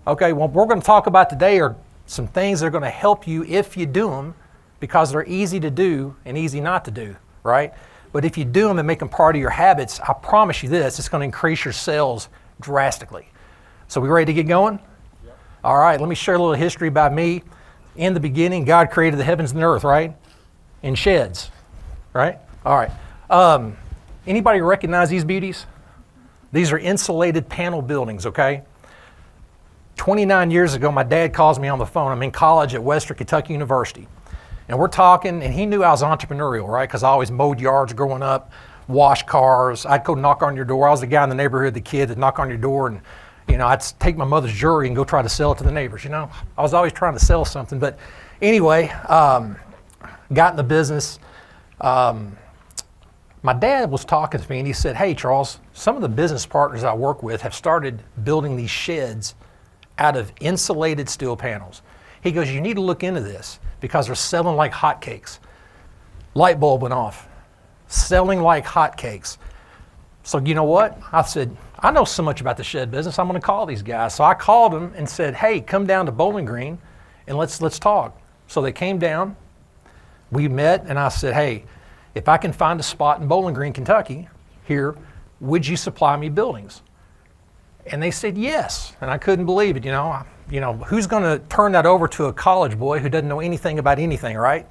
Okay, what we're going to talk about today are some things that are going to help you if you do them, because they're easy to do and easy not to do, right? But if you do them and make them part of your habits, I promise you this, it's going to increase your sales drastically. So we ready to get going? Yep. All right, let me share a little history about me. In the beginning, God created the heavens and the earth, right? In sheds, right? All right. Anybody recognize these beauties? These are insulated panel buildings, okay? 29 years ago, my dad calls me on the phone. I'm in college at Western Kentucky University. And we're talking, and he knew I was entrepreneurial, right? Because I always mowed yards growing up, washed cars. I'd go knock on your door. I was the guy in the neighborhood, the kid that knock on your door, and I'd take my mother's jewelry and go try to sell it to the neighbors, I was always trying to sell something. But anyway, got in the business. My dad was talking to me, and he said, hey, Charles, some of the business partners I work with have started building these sheds out of insulated steel panels. He goes, you need to look into this because they're selling like hotcakes. Light bulb went off. Selling like hotcakes. So you know what? I said, I know so much about the shed business, I'm going to call these guys. So I called them and said, hey, come down to Bowling Green and let's talk. So they came down, we met, and I said, hey, if I can find a spot in Bowling Green, Kentucky, here, would you supply me buildings? And they said yes, and I couldn't believe it. Who's going to turn that over to a college boy who doesn't know anything about anything, right?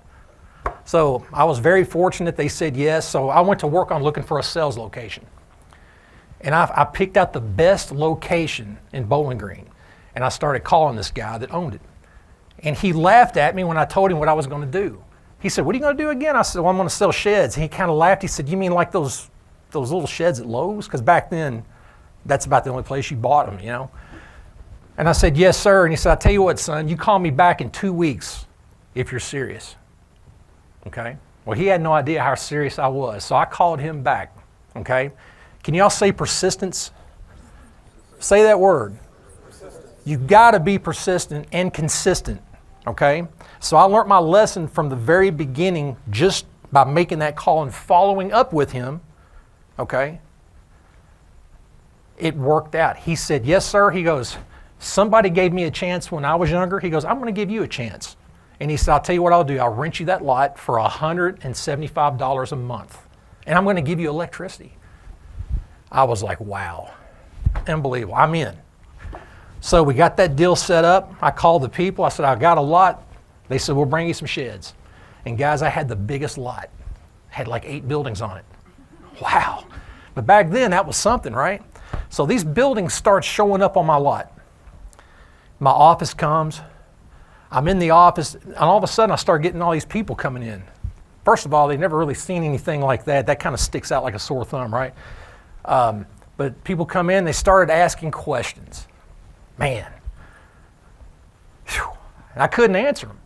So I was very fortunate they said yes. So I went to work on looking for a sales location. And I picked out the best location in Bowling Green. And I started calling this guy that owned it. And he laughed at me when I told him what I was going to do. He said, what are you going to do again? I said, well, I'm going to sell sheds. And he kind of laughed. He said, you mean like those little sheds at Lowe's? Because back then, that's about the only place you bought them, And I said, yes, sir. And he said, I'll tell you what, son, you call me back in 2 weeks if you're serious. Okay? Well, he had no idea how serious I was. So I called him back. Okay? Can y'all say persistence? Say that word. You've got to be persistent and consistent. Okay? So I learned my lesson from the very beginning just by making that call and following up with him. Okay? It worked out. He said, yes, sir. He goes, somebody gave me a chance when I was younger. He goes, I'm going to give you a chance. And he said, I'll tell you what I'll do. I'll rent you that lot for $175 a month. And I'm going to give you electricity. I was like, wow. Unbelievable. I'm in. So we got that deal set up. I called the people. I said, I got a lot. They said, we'll bring you some sheds. And guys, I had the biggest lot. Had like 8 buildings on it. Wow. But back then, that was something, right? So these buildings start showing up on my lot. My office comes. I'm in the office, and all of a sudden I start getting all these people coming in. First of all, they've never really seen anything like that. That kind of sticks out like a sore thumb, right? But people come in, they started asking questions. Man. Whew. And I couldn't answer them.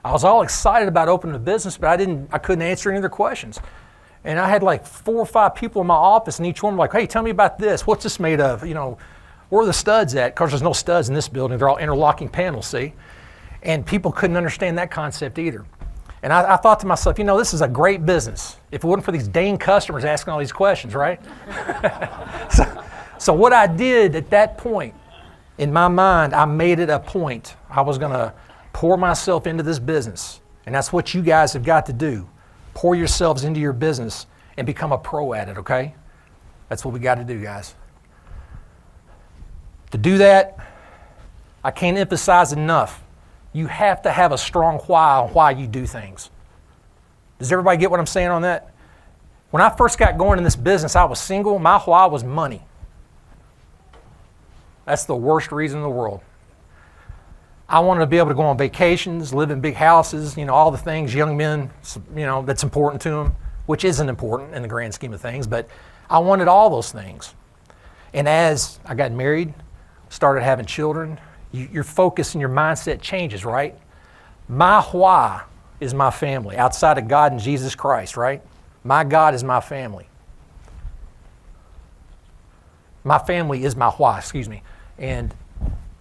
I was all excited about opening a business, but I couldn't answer any of their questions. And I had like 4 or 5 people in my office, and each one was like, hey, tell me about this. What's this made of? Where are the studs at? Because there's no studs in this building. They're all interlocking panels, see? And people couldn't understand that concept either. And I thought to myself, this is a great business. If it wasn't for these dang customers asking all these questions, right? So what I did at that point, in my mind, I made it a point. I was going to pour myself into this business. And that's what you guys have got to do. Pour yourselves into your business and become a pro at it, okay? That's what we got to do, guys. To do that, I can't emphasize enough. You have to have a strong why on why you do things. Does everybody get what I'm saying on that? When I first got going in this business, I was single. My why was money. That's the worst reason in the world. I wanted to be able to go on vacations, live in big houses, all the things young men, that's important to them, which isn't important in the grand scheme of things, but I wanted all those things. And as I got married, started having children, your focus and your mindset changes, right? My why is my family, outside of God and Jesus Christ, right? My God is my family. My family is my why, and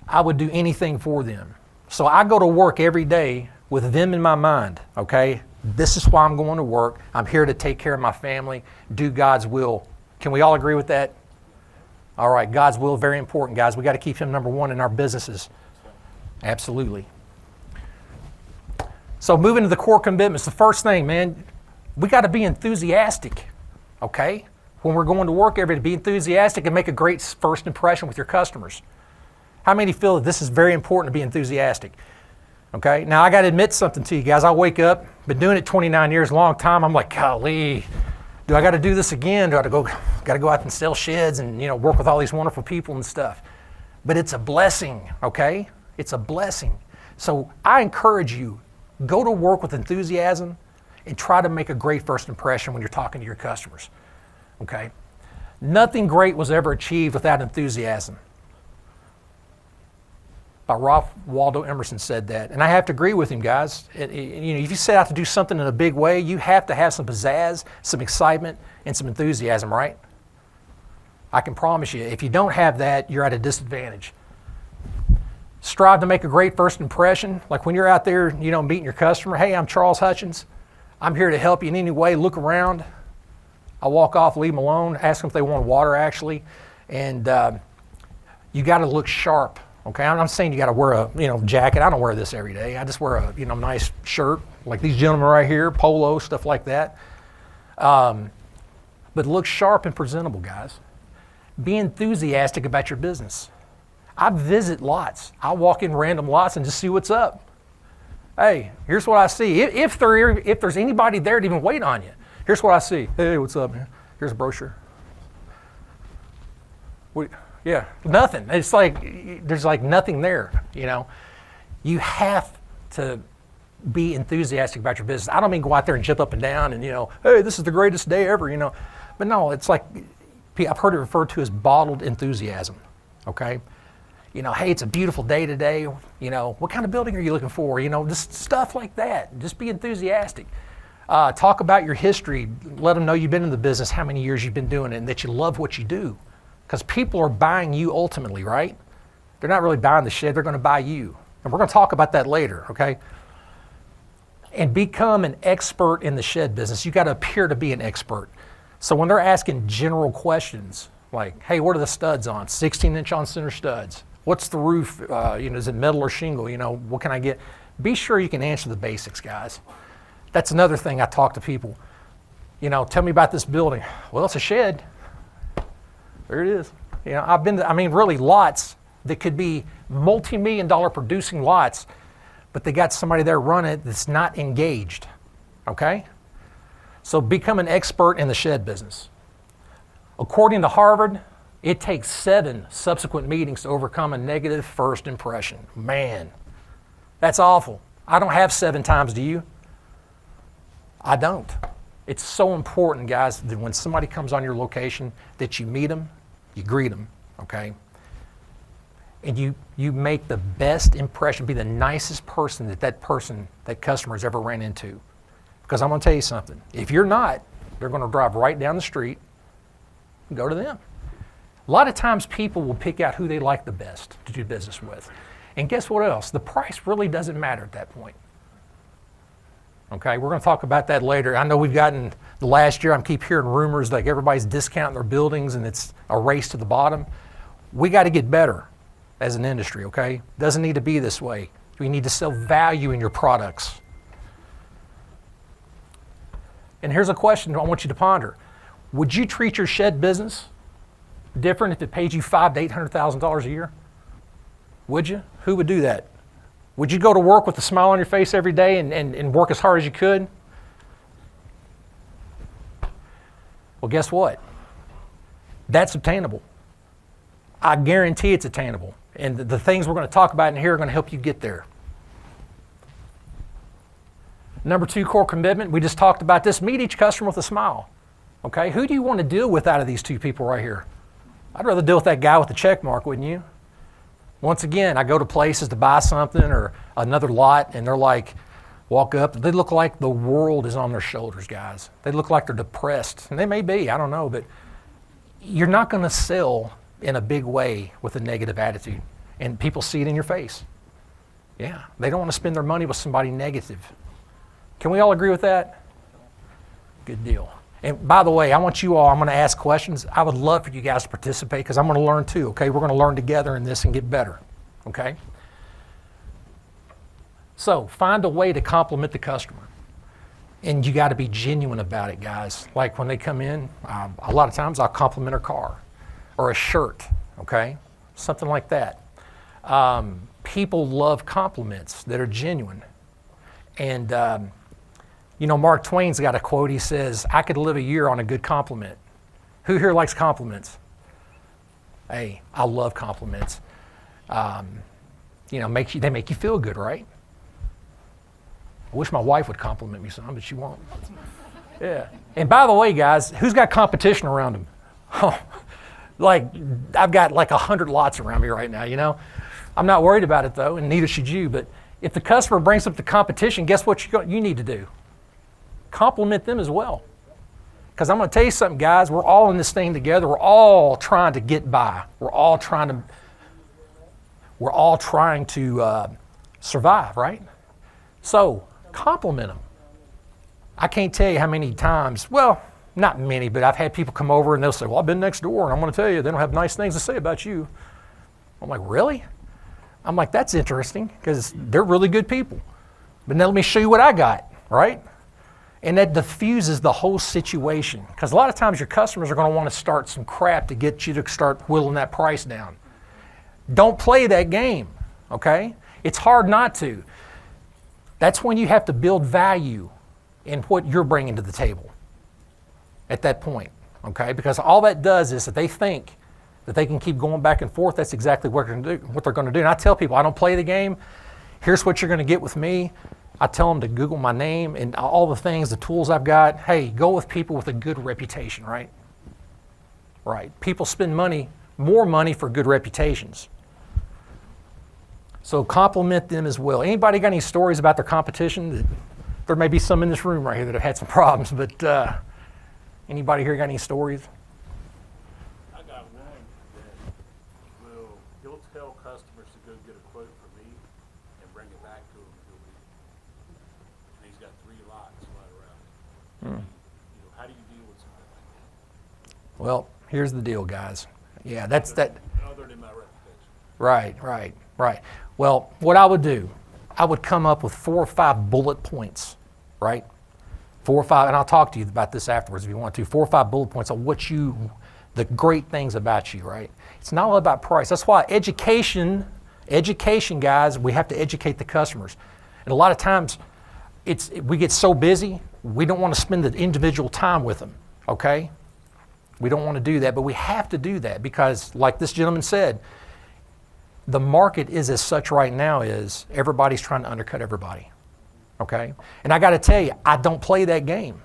I would do anything for them. So I go to work every day with them in my mind, okay? This is why I'm going to work. I'm here to take care of my family, do God's will. Can we all agree with that? All right, God's will, very important, guys. We got to keep him number one in our businesses. Absolutely. So moving to the core commitments, the first thing, man, we got to be enthusiastic, okay? When we're going to work every day, be enthusiastic and make a great first impression with your customers. How many feel that this is very important to be enthusiastic? Okay, now I got to admit something to you guys. I wake up, been doing it 29 years, a long time. I'm like, golly, do I got to do this again? Got to go out and sell sheds and work with all these wonderful people and stuff? But it's a blessing, okay? It's a blessing. So I encourage you, go to work with enthusiasm and try to make a great first impression when you're talking to your customers, okay? Nothing great was ever achieved without enthusiasm. Ralph Waldo Emerson said that, and I have to agree with him, guys. If you set out to do something in a big way, you have to have some pizzazz, some excitement, and some enthusiasm, right? I can promise you, if you don't have that, you're at a disadvantage. Strive to make a great first impression. Like when you're out there, meeting your customer, hey, I'm Charles Hutchins. I'm here to help you in any way. Look around. I walk off, leave them alone, ask them if they want water, actually, and you got to look sharp. Okay, I'm not saying you got to wear a jacket. I don't wear this every day. I just wear a nice shirt like these gentlemen right here, polo, stuff like that. But look sharp and presentable, guys. Be enthusiastic about your business. I visit lots. I walk in random lots and just see what's up. Hey, here's what I see. If there's anybody there to even wait on you, here's what I see. Hey, what's up, man? Here's a brochure. Yeah, nothing. It's like there's like nothing there, You have to be enthusiastic about your business. I don't mean go out there and jump up and down and, hey, this is the greatest day ever, But no, it's like, I've heard it referred to as bottled enthusiasm, okay? Hey, it's a beautiful day today. What kind of building are you looking for? Just stuff like that. Just be enthusiastic. Talk about your history. Let them know you've been in the business, how many years you've been doing it, and that you love what you do. Because people are buying you ultimately, right? They're not really buying the shed, they're going to buy you. And we're going to talk about that later, okay? And become an expert in the shed business. You got to appear to be an expert. So when they're asking general questions, like, hey, what are the studs on? 16-inch on center studs. What's the roof? Is it metal or shingle? What can I get? Be sure you can answer the basics, guys. That's another thing I talk to people. Tell me about this building. Well, it's a shed. There it is. I've been to, really lots that could be multi-million-dollar producing lots, but they got somebody there running it that's not engaged, okay? So become an expert in the shed business. According to Harvard, it takes 7 subsequent meetings to overcome a negative first impression. Man, that's awful. I don't have 7 times, do you? I don't. It's so important, guys, that when somebody comes on your location, that you meet them, you greet them, okay? And you make the best impression, be the nicest person that customer has ever ran into. Because I'm going to tell you something. If you're not, they're going to drive right down the street and go to them. A lot of times people will pick out who they like the best to do business with. And guess what else? The price really doesn't matter at that point. Okay, we're going to talk about that later. I know we've gotten, the last year I keep hearing rumors like everybody's discounting their buildings and it's a race to the bottom. We got to get better as an industry, okay? Doesn't need to be this way. We need to sell value in your products. And here's a question I want you to ponder. Would you treat your shed business different if it paid you $500,000 to $800,000 a year? Would you? Who would do that? Would you go to work with a smile on your face every day and work as hard as you could? Well, guess what? That's obtainable. I guarantee it's attainable. And the things we're going to talk about in here are going to help you get there. Number 2, core commitment. We just talked about this. Meet each customer with a smile. Okay? Who do you want to deal with out of these 2 people right here? I'd rather deal with that guy with the check mark, wouldn't you? Once again, I go to places to buy something or another lot, and they're like, walk up. They look like the world is on their shoulders, guys. They look like they're depressed. And they may be, I don't know, but you're not going to sell in a big way with a negative attitude. And people see it in your face. Yeah, they don't want to spend their money with somebody negative. Can we all agree with that? Good deal. And by the way, I want you all, I'm going to ask questions. I would love for you guys to participate because I'm going to learn too, okay? We're going to learn together in this and get better, okay? So find a way to compliment the customer. And you got to be genuine about it, guys. Like when they come in, a lot of times I'll compliment a car or a shirt, okay? Something like that. People love compliments that are genuine. And, you know, Mark Twain's got a quote. He says, I could live a year on a good compliment. Who here likes compliments? Hey, I love compliments. You know, they make you feel good, right? I wish my wife would compliment me some, but she won't. Yeah. And by the way, guys, who's got competition around them? Oh, like I've got like 100 lots around me right now, you know? I'm not worried about it though, and neither should you. But if the customer brings up the competition, guess what you need to do? Compliment them as well. Because I'm going to tell you something, guys. We're all in this thing together. We're all trying to get by. We're all trying to survive, right? So compliment them. I can't tell you how many times, well, not many, but I've had people come over and they'll say, well, I've been next door and I'm going to tell you, they don't have nice things to say about you. I'm like, really? I'm like, that's interesting because they're really good people. But now let me show you what I got, right? And that diffuses the whole situation because a lot of times your customers are going to want to start some crap to get you to start whittling that price down. Don't play that game, okay? It's hard not to. That's when you have to build value in what you're bringing to the table at that point, okay? Because all that does is that they think that they can keep going back and forth. That's exactly what they're going to do. And I tell people, I don't play the game. Here's what you're going to get with me. I tell them to Google my name and all the things, the tools I've got. Hey, go with people with a good reputation, right? Right. People spend more money for good reputations. So compliment them as well. Anybody got any stories about their competition? There may be some in this room right here that have had some problems, but anybody here got any stories? I got one that he'll tell customers to go get a quote from me and bring it back to him in a week. And he's got 3 lots right around it. You know, how do you deal with something like that? Well, here's the deal, guys. Yeah, that's that. Other than my reputation. Right. Well, what I would do, I would come up with 4 or 5 bullet points, right? 4 or 5, and I'll talk to you about this afterwards if you want to. 4 or 5 bullet points on the great things about you, right? It's not all about price. That's why education, guys, we have to educate the customers. And a lot of times, we get so busy, we don't want to spend the individual time with them, okay? We don't want to do that, but we have to do that because, like this gentleman said, the market is as such right now is everybody's trying to undercut everybody, okay? And I got to tell you, I don't play that game.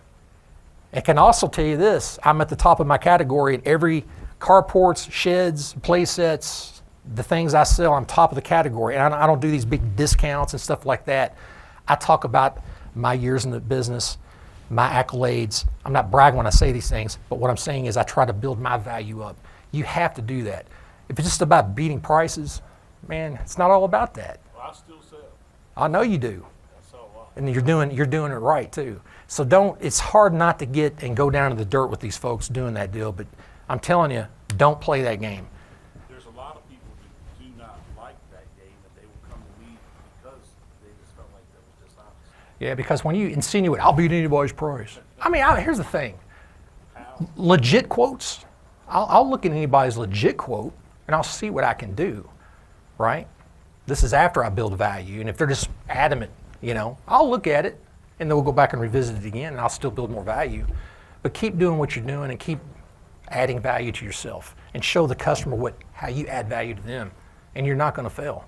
I can also tell you this, I'm at the top of my category in every carports, sheds, play sets, the things I sell, I'm top of the category. And I don't do these big discounts and stuff like that. I talk about my years in the business, my accolades. I'm not bragging when I say these things, but what I'm saying is I try to build my value up. You have to do that. If it's just about beating prices, man, it's not all about that. Well, I still sell. I know you do. I sell a lot. And you're doing it right too. So it's hard not to get and go down to the dirt with these folks doing that deal, but I'm telling you, don't play that game. There's a lot of people who do not like that game, and they will come to me because they just felt like that was dishonest. Yeah, because when you insinuate, I'll beat anybody's price. I mean, here's the thing. How? Legit quotes, I'll look at anybody's legit quote and I'll see what I can do, right? This is after I build value. And if they're just adamant, I'll look at it and then we'll go back and revisit it again and I'll still build more value. But keep doing what you're doing and keep adding value to yourself and show the customer how you add value to them, and you're not going to fail.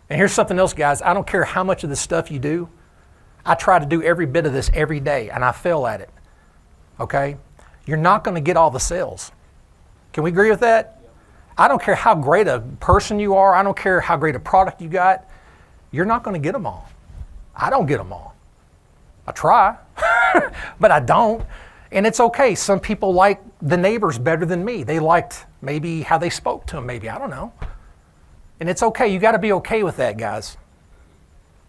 And here's something else, guys. I don't care how much of this stuff you do. I try to do every bit of this every day, and I fail at it, okay? You're not going to get all the sales. Can we agree with that? I don't care how great a person you are. I don't care how great a product you got. You're not going to get them all. I don't get them all. I try, but I don't. And it's okay. Some people like the neighbors better than me. They liked maybe how they spoke to them, maybe. I don't know. And it's okay. You got to be okay with that, guys.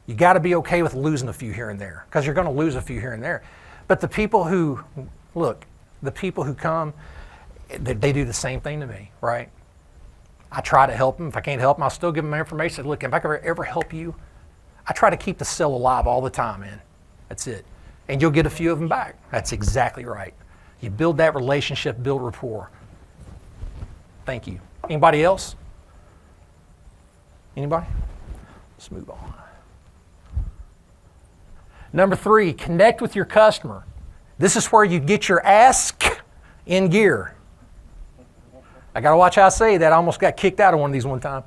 You got to be okay with losing a few here and there because you're going to lose a few here and there. But the people who Look, the people who come, they do the same thing to me, right? I try to help them. If I can't help them, I'll still give them my information. Look, if I can ever help you, I try to keep the sale alive all the time, man. That's it. And you'll get a few of them back. That's exactly right. You build that relationship, build rapport. Thank you. Anybody else? Anybody? Let's move on. Number 3, connect with your customer. This is where you get your ask in gear. I got to watch how I say that. I almost got kicked out of one of these one time.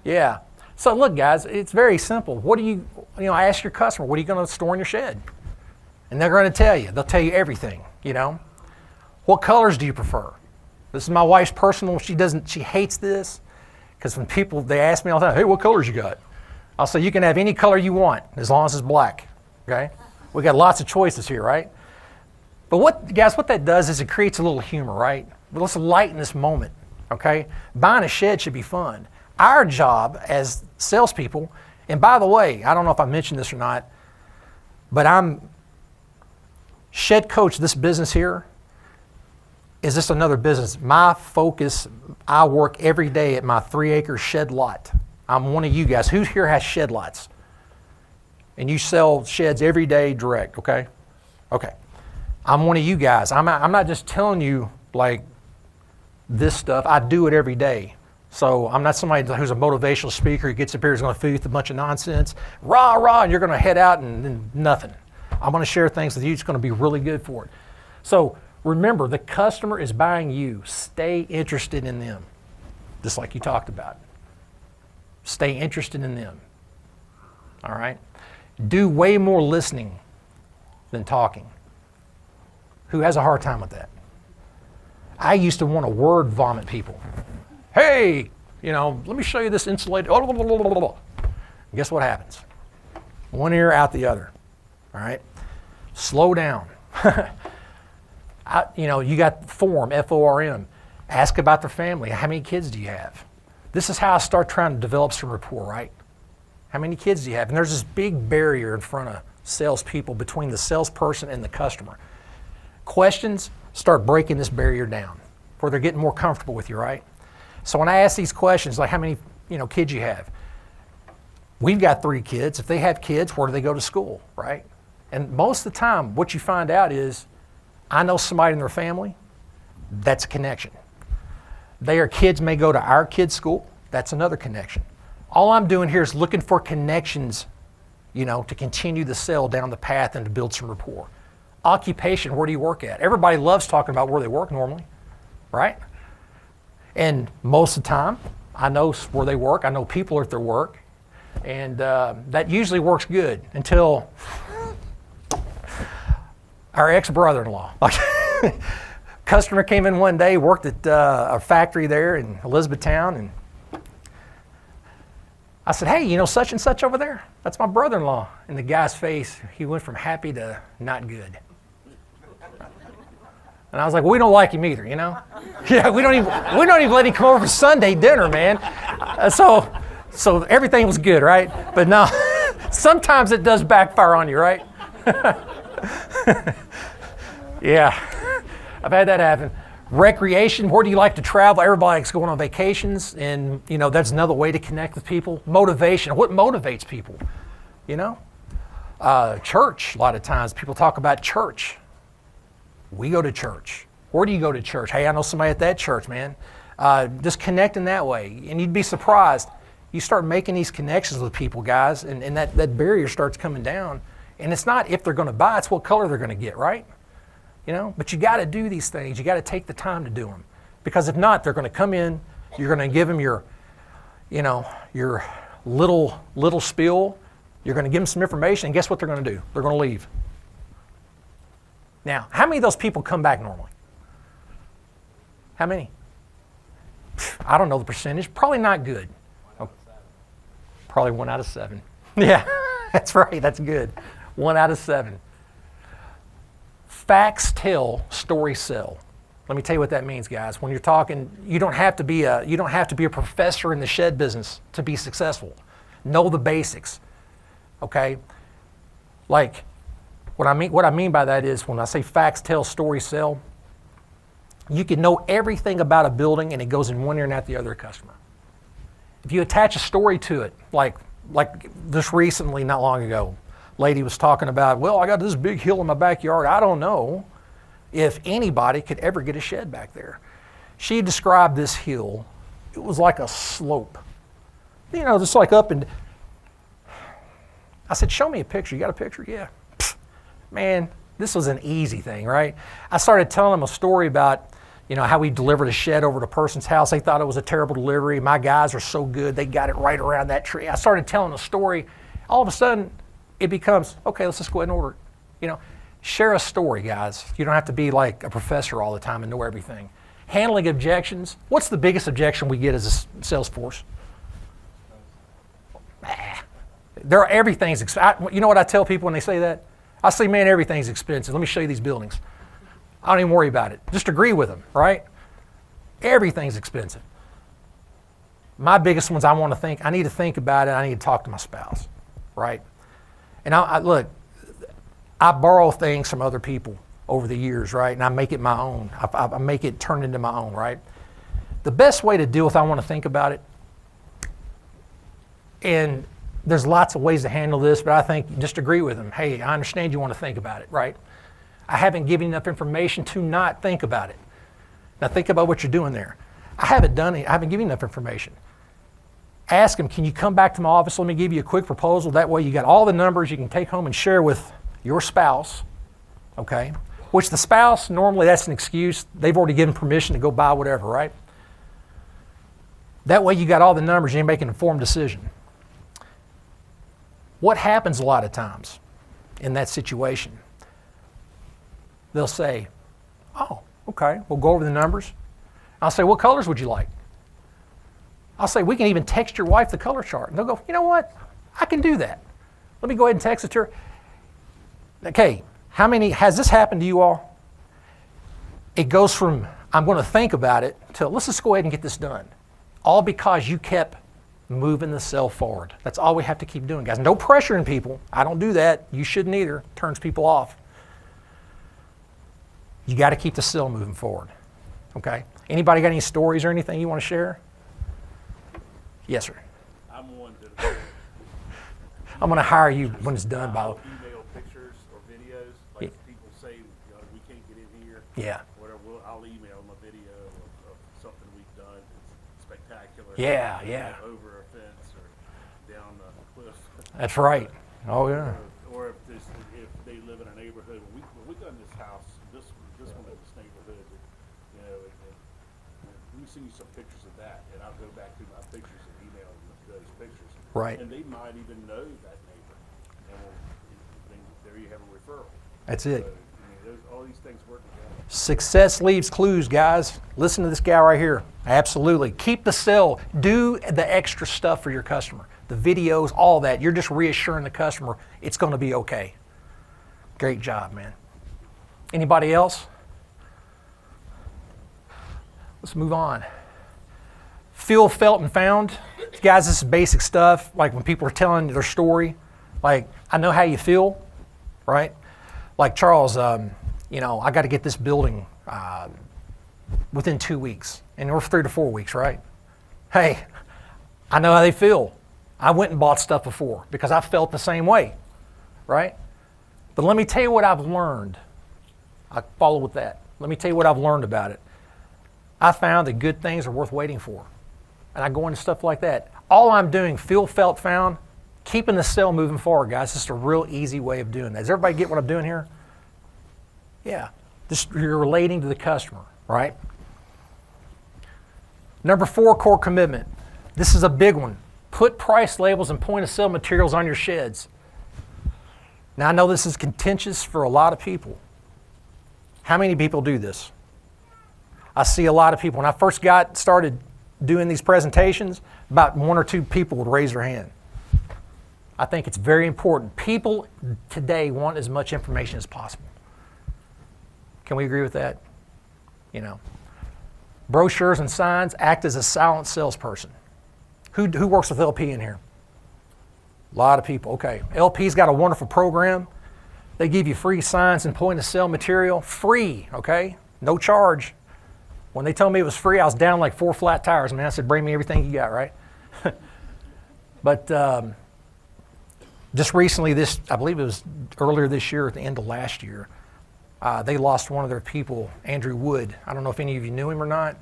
Yeah. So look, guys, it's very simple. What do you ask your customer, what are you going to store in your shed? And they're going to tell you. They'll tell you everything, What colors do you prefer? This is my wife's personal. She hates this because when they ask me all the time, hey, what colors you got? I'll say, you can have any color you want as long as it's black, okay? We got lots of choices here, right? But what that does is it creates a little humor, right? But let's lighten this moment, okay? Buying a shed should be fun. Our job as salespeople, and by the way, I don't know if I mentioned this or not, but I'm shed coach. This business here is just another business. My focus, I work every day at my 3-acre shed lot. I'm one of you guys. Who here has shed lots? And you sell sheds every day direct, okay? Okay. I'm one of you guys. I'm not just telling you like this stuff. I do it every day. So I'm not somebody who's a motivational speaker who gets up here is going to feed you with a bunch of nonsense. Rah, rah, and you're going to head out and nothing. I'm going to share things with you. It's going to be really good for it. So remember, the customer is buying you. Stay interested in them, just like you talked about. Stay interested in them. All right? Do way more listening than talking. Who has a hard time with that? I used to want to word vomit people. Hey, let me show you this insulated. Guess what happens? One ear out the other. All right? Slow down. You got form, F-O-R-M. Ask about their family. How many kids do you have? This is how I start trying to develop some rapport, right? How many kids do you have? And there's this big barrier in front of salespeople between the salesperson and the customer. Questions start breaking this barrier down where they're getting more comfortable with you, right? So when I ask these questions, like how many kids you have? We've got 3 kids. If they have kids, where do they go to school, right? And most of the time, what you find out is, I know somebody in their family, that's a connection. Their kids may go to our kids' school, that's another connection. All I'm doing here is looking for connections, to continue the sale down the path and to build some rapport. Occupation, where do you work at? Everybody loves talking about where they work normally, right? And most of the time, I know where they work. I know people at their work. And that usually works good until our ex-brother-in-law. Customer came in one day, worked at a factory there in Elizabethtown, and I said, hey, such and such over there? That's my brother-in-law. And the guy's face, he went from happy to not good. And I was like, well, we don't like him either, Yeah, we don't even let him come over for Sunday dinner, man. So everything was good, right? But no, sometimes it does backfire on you, right? Yeah, I've had that happen. Recreation, where do you like to travel? Everybody's going on vacations, and that's another way to connect with people. Motivation, what motivates people? Church, a lot of times people talk about church. We go to church. Where do you go to church? Hey, I know somebody at that church, man. Just connecting that way, and you'd be surprised. You start making these connections with people, guys, and that barrier starts coming down. And it's not if they're going to buy, it's what color they're going to get, right? But you got to do these things. You got to take the time to do them. Because if not, they're going to come in, you're going to give them your little spiel. You're going to give them some information, and guess what they're going to do? They're going to leave. Now, how many of those people come back normally? How many? I don't know the percentage. Probably not good. Probably 1 out of 7. Yeah, that's right. That's good. 1 out of 7. Facts tell, stories sell. Let me tell you what that means, guys. When you're talking, you don't have to be a professor in the shed business to be successful. Know the basics. Okay? Like, What I mean by that is when I say facts tell, stories sell, you can know everything about a building and it goes in one ear and out the other customer. If you attach a story to it, like just recently, not long ago, lady was talking about, well, I got this big hill in my backyard. I don't know if anybody could ever get a shed back there. She described this hill. It was like a slope. You know, just like up and... I said, show me a picture. You got a picture? Yeah. Pfft, man, this was an easy thing, right? I started telling them a story about, you know, how we delivered a shed over to a person's house. They thought it was a terrible delivery. My guys are so good. They got it right around that tree. I started telling a story. All of a sudden, it becomes, okay, let's just go ahead and order it. You know, share a story, guys. You don't have to be like a professor all the time and know everything. Handling objections. What's the biggest objection we get as a sales force? Everything's expensive. You know what I tell people when they say that? I say, man, everything's expensive. Let me show you these buildings. I don't even worry about it. Just agree with them, right? Everything's expensive. My biggest ones I need to think about it. I need to talk to my spouse, right? And look, I borrow things from other people over the years, right? And I make it my own. I make it turn into my own, right? The best way to deal with I want to think about it, and there's lots of ways to handle this, but I think just agree with them. Hey, I understand you want to think about it, right? I haven't given you enough information to not think about it. Now think about what you're doing there. I haven't given you enough information. Ask them, can you come back to my office? Let me give you a quick proposal. That way you got all the numbers you can take home and share with your spouse, okay? Which the spouse, normally that's an excuse. They've already given permission to go buy whatever, right? That way you got all the numbers, you make an informed decision. What happens a lot of times in that situation? They'll say, oh, okay, we'll go over the numbers. I'll say, what colors would you like? I'll say, we can even text your wife the color chart. And they'll go, you know what? I can do that. Let me go ahead and text it to her. Okay, has this happened to you all? It goes from, I'm going to think about it, to let's just go ahead and get this done. All because you kept moving the sale forward. That's all we have to keep doing, guys. No pressuring people. I don't do that. You shouldn't either. Turns people off. You got to keep the sale moving forward. Okay? Anybody got any stories or anything you want to share? Yes, sir. I'm one that I'm going to hire you when it's done. I'll email pictures or videos. Like people say, we can't get in here. Yeah. Whatever. I'll email them a video of something we've done. It's spectacular. Yeah, yeah. Over a fence or down a cliff. That's right. Oh, yeah. Or if they live in a neighborhood. We've done this house, this one in this neighborhood. You know, let me send you some pictures of that, and I'll go back through my pictures and email those pictures. Right. And they might even know that neighbor, and there you have a referral. That's it. So, all these things work together. Success leaves clues, guys. Listen to this guy right here. Absolutely. Keep the sale. Do the extra stuff for your customer. The videos, all that. You're just reassuring the customer it's going to be okay. Great job, man. Anybody else? Let's move on. Feel, felt, and found. Guys, this is basic stuff. Like when people are telling their story, like, I know how you feel, right? Like Charles, I got to get this building within 2 weeks, and we're 3 to 4 weeks, right? Hey, I know how they feel. I went and bought stuff before because I felt the same way, right? But let me tell you what I've learned. I follow with that. Let me tell you what I've learned about it. I found that good things are worth waiting for. And I go into stuff like that. All I'm doing, feel, felt, found, keeping the sale moving forward, guys. It's just a real easy way of doing that. Does everybody get what I'm doing here? Yeah. Just you're relating to the customer, right? Number 4, core commitment. This is a big one. Put price labels and point of sale materials on your sheds. Now, I know this is contentious for a lot of people. How many people do this? I see a lot of people. When I first got started doing these presentations, about 1 or 2 people would raise their hand. I think it's very important. People today want as much information as possible. Can we agree with that? Brochures and signs act as a silent salesperson. Who works with LP in here? A lot of people. Okay. LP's got a wonderful program. They give you free signs and point of sale material, free, okay? No charge. When they told me it was free, I was down like 4 flat tires, man. I said, bring me everything you got, right? But just recently, I believe it was earlier this year, at the end of last year, they lost one of their people, Andrew Wood. I don't know if any of you knew him or not.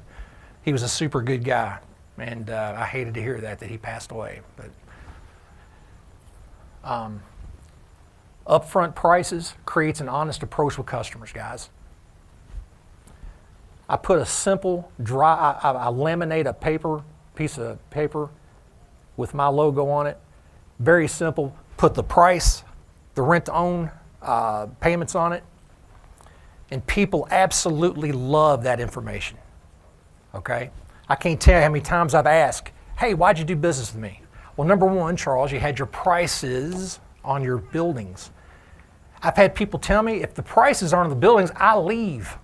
He was a super good guy, and I hated to hear that he passed away. But upfront prices creates an honest approach with customers, guys. I put a simple I laminate a piece of paper with my logo on it. Very simple. Put the price, the rent-to-own payments on it, and people absolutely love that information. Okay? I can't tell you how many times I've asked, hey, why'd you do business with me? Well, number one, Charles, you had your prices on your buildings. I've had people tell me, if the prices aren't on the buildings, I leave.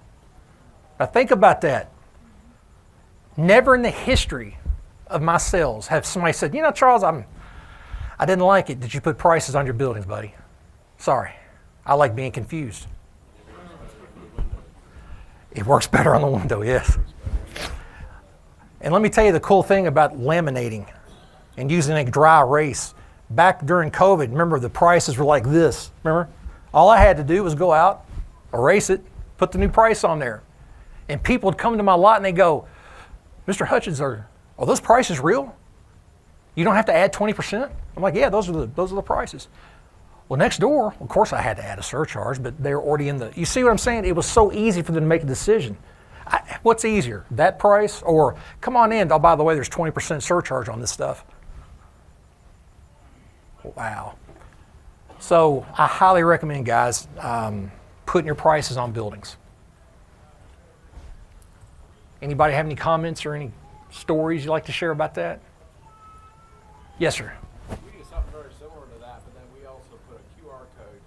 Now think about that. Never in the history of my sales have somebody said, Charles, I didn't like it that you put prices on your buildings, buddy. Sorry. I like being confused. It works better on the window, yes. And let me tell you the cool thing about laminating and using a dry erase. Back during COVID, remember the prices were like this, remember? All I had to do was go out, erase it, put the new price on there. And people would come to my lot and they go, Mr. Hutchins, are those prices real? You don't have to add 20%? I'm like, yeah, those are the prices. Well, next door, of course I had to add a surcharge, but they're already you see what I'm saying? It was so easy for them to make a decision. What's easier, that price or come on in, oh, by the way, there's 20% surcharge on this stuff. Wow. So I highly recommend, guys, putting your prices on buildings. Anybody have any comments or any stories you'd like to share about that? Yes, sir. We do something very similar to that, but then we also put a QR code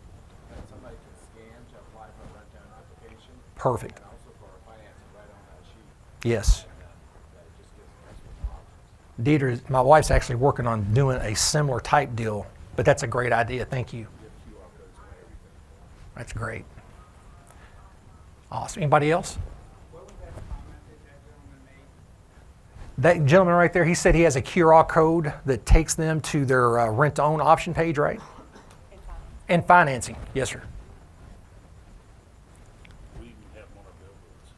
that somebody can scan to apply for a rent-down application. Perfect. And also for our financing right on that sheet. Yes. And that just gives customers options. Deidre, my wife's actually working on doing a similar type deal, but that's a great idea. Thank you. Give QR codes on everything. That's great. Awesome. Anybody else? What was that comment that gentleman made? That gentleman right there, he said he has a QR code that takes them to their rent-to-own option page, right? And financing. Yes, sir. We even have them on our billboards.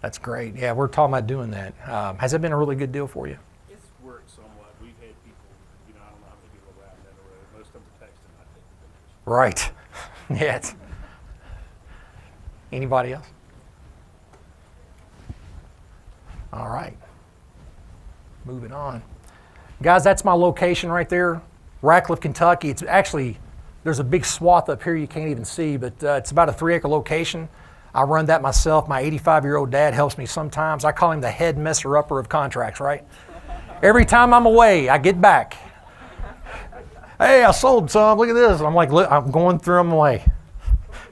That's great. Yeah, we're talking about doing that. Has it been a really good deal for you? It's worked somewhat. We've had people, I don't know how many people around down the road. Most of them are texting, I take the pictures. Right. Yeah. Anybody else? All right. Moving on. Guys, that's my location right there, Ratcliffe, Kentucky. It's actually, there's a big swath up here you can't even see, but it's about a 3-acre location. I run that myself. My 85-year-old dad helps me sometimes. I call him the head messer-upper of contracts, right? Every time I'm away, I get back. Hey, I sold some. Look at this. And I'm like, look, I'm going through them away.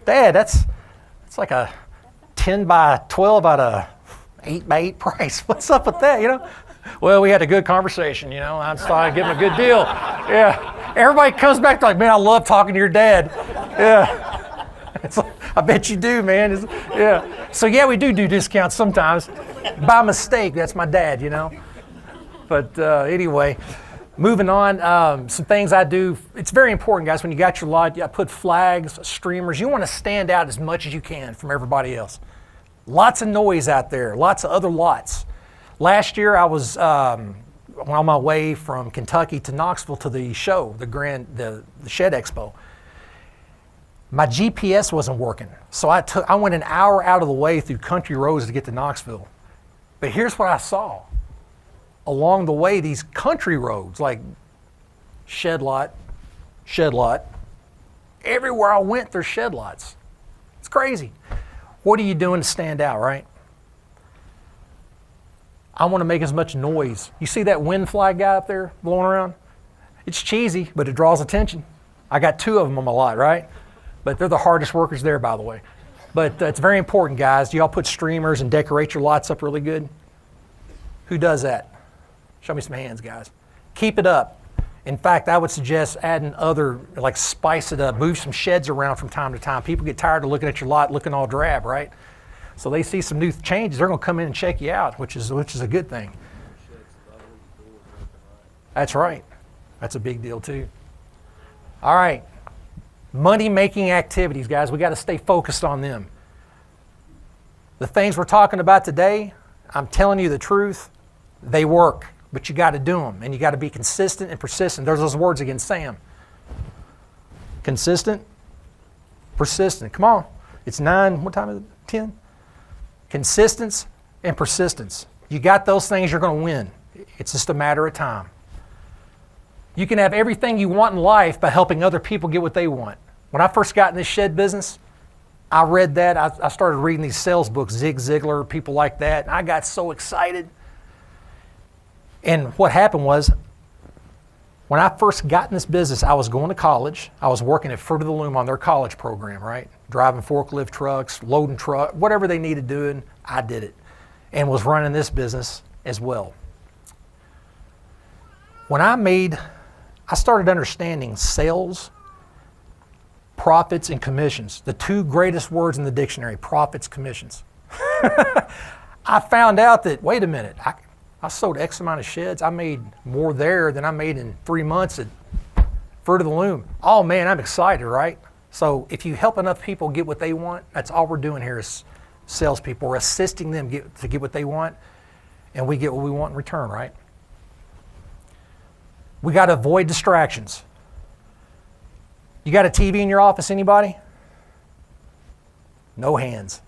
Dad, that's like a 10 by 12 out of 8 by 8 price. What's up with that, Well, we had a good conversation, I just thought I'd give him a good deal. Yeah. Everybody comes back to like, man, I love talking to your dad. Yeah. It's like, I bet you do, man. Yeah. So, yeah, we do discounts sometimes. By mistake, that's my dad, But anyway, moving on, some things I do. It's very important, guys, when you got your lot, I put flags, streamers. You want to stand out as much as you can from everybody else. Lots of noise out there, lots of other lots. Last year, I was on my way from Kentucky to Knoxville to the show, the Shed Expo. My GPS wasn't working, so I went an hour out of the way through country roads to get to Knoxville. But here's what I saw. Along the way, these country roads, like shed lot. Everywhere I went, there's shed lots. It's crazy. What are you doing to stand out, right? I want to make as much noise. You see that wind flag guy up there blowing around? It's cheesy, but it draws attention. I got 2 of them on my lot, right? But they're the hardest workers there, by the way. But it's very important, guys. Do y'all put streamers and decorate your lots up really good? Who does that? Show me some hands, guys. Keep it up. In fact, I would suggest adding other, like spice it up, move some sheds around from time to time. People get tired of looking at your lot looking all drab, right? So they see some new changes, they're going to come in and check you out, which is a good thing. That's right. That's a big deal too. All right. Money-making activities, guys. We got to stay focused on them. The things we're talking about today, I'm telling you the truth, they work, but you got to do them, and you got to be consistent and persistent. There's those words again, Sam. Consistent, persistent. Come on. It's 9, what time is it? 10? Consistency and persistence. You got those things, you're going to win. It's just a matter of time. You can have everything you want in life by helping other people get what they want. When I first got in this shed business, I read that. I started reading these sales books, Zig Ziglar, people like that, and I got so excited. And what happened was, when I first got in this business, I was going to college. I was working at Fruit of the Loom on their college program, right? Driving forklift trucks, loading trucks, whatever they needed doing, I did it. And was running this business as well. When I started understanding sales, profits, and commissions, the two greatest words in the dictionary, profits, commissions. I found out that, wait a minute, I sold X amount of sheds. I made more there than I made in 3 months at Fruit of the Loom. Oh man, I'm excited, right? So if you help enough people get what they want, that's all we're doing here as salespeople. We're assisting them to get what they want, and we get what we want in return, right? We got to avoid distractions. You got a TV in your office, anybody? No hands.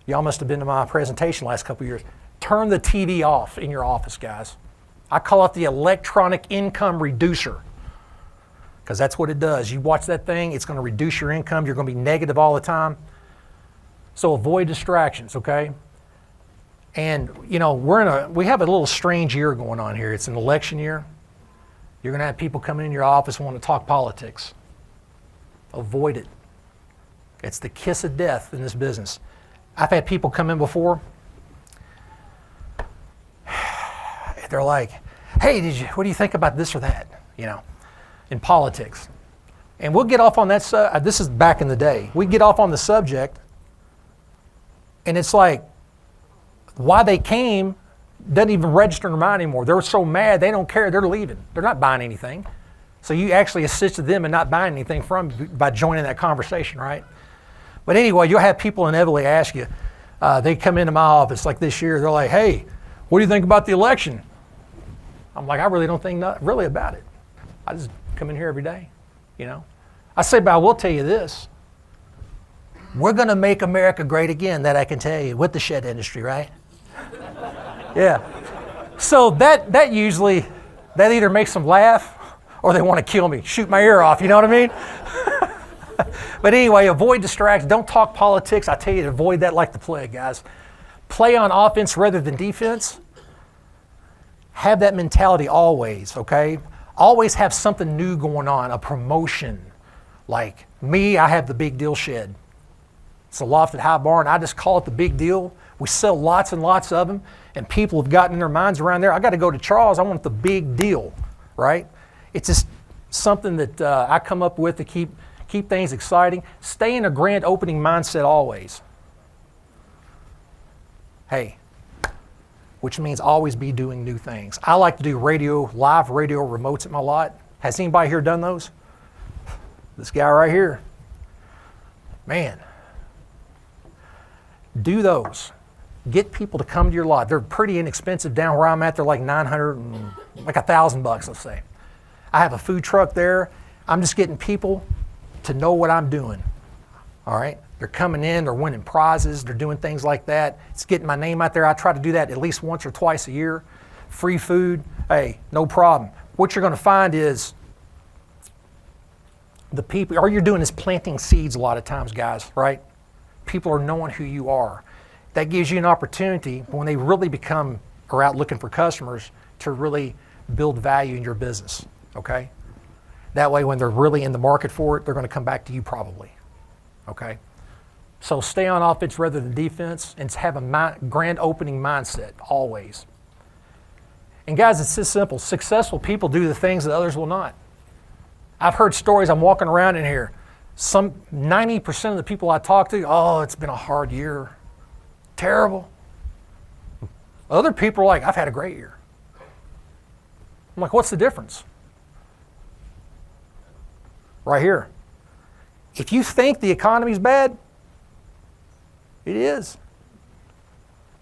Y'all must have been to my presentation last couple of years. Turn the TV off in your office, guys. I call it the electronic income reducer, because that's what it does. You watch that thing, it's going to reduce your income. You're going to be negative all the time. So avoid distractions, okay? And, you know, we have a little strange year going on here. It's an election year. You're going to have people coming in your office wanting to talk politics. Avoid it. It's the kiss of death in this business. I've had people come in before. They're like, hey, what do you think about this or that, you know, in politics? And we'll get off on that. This is back in the day. We get off on the subject, and it's like, why they came doesn't even register in their mind anymore. They're so mad, they don't care. They're leaving. They're not buying anything. So you actually assisted them in not buying anything by joining that conversation, right? But anyway, you'll have people inevitably ask you, they come into my office like this year, they're like, hey, what do you think about the election? I'm like, I really don't think really about it. I just come in here every day, you know. I say, but I will tell you this. We're going to make America great again, that I can tell you, with the shed industry, right? Yeah. So that either makes them laugh or they want to kill me, shoot my ear off, you know what I mean? But anyway, avoid distractions. Don't talk politics. I tell you to avoid that like the plague, guys. Play on offense rather than defense. Have that mentality always, okay? Always have something new going on, a promotion. Like me, I have the Big Deal Shed. It's a loft at High Barn. I just call it the Big Deal. We sell lots and lots of them, and people have gotten in their minds around there. I got to go to Charles. I want the big deal, right? It's just something that I come up with to keep things exciting. Stay in a grand opening mindset always. Hey, which means always be doing new things. I like to do live radio remotes at my lot. Has anybody here done those? This guy right here. Man. Do those. Get people to come to your lot. They're pretty inexpensive down where I'm at. They're like $900, like $1,000, let's say. I have a food truck there. I'm just getting people to know what I'm doing. All right? They're coming in, they're winning prizes, they're doing things like that. It's getting my name out there. I try to do that at least once or twice a year. Free food, hey, no problem. What you're going to find is the people, all you're doing is planting seeds a lot of times, guys, right? People are knowing who you are. That gives you an opportunity when they really are out looking for customers to really build value in your business, okay? That way when they're really in the market for it, they're going to come back to you probably, okay? So stay on offense rather than defense and have a grand opening mindset always. And guys, it's this simple. Successful people do the things that others will not. I've heard stories, I'm walking around in here. 90% of the people I talk to, oh, it's been a hard year. Terrible. Other people are like, I've had a great year. I'm like, what's the difference? Right here. If you think the economy's bad, it is.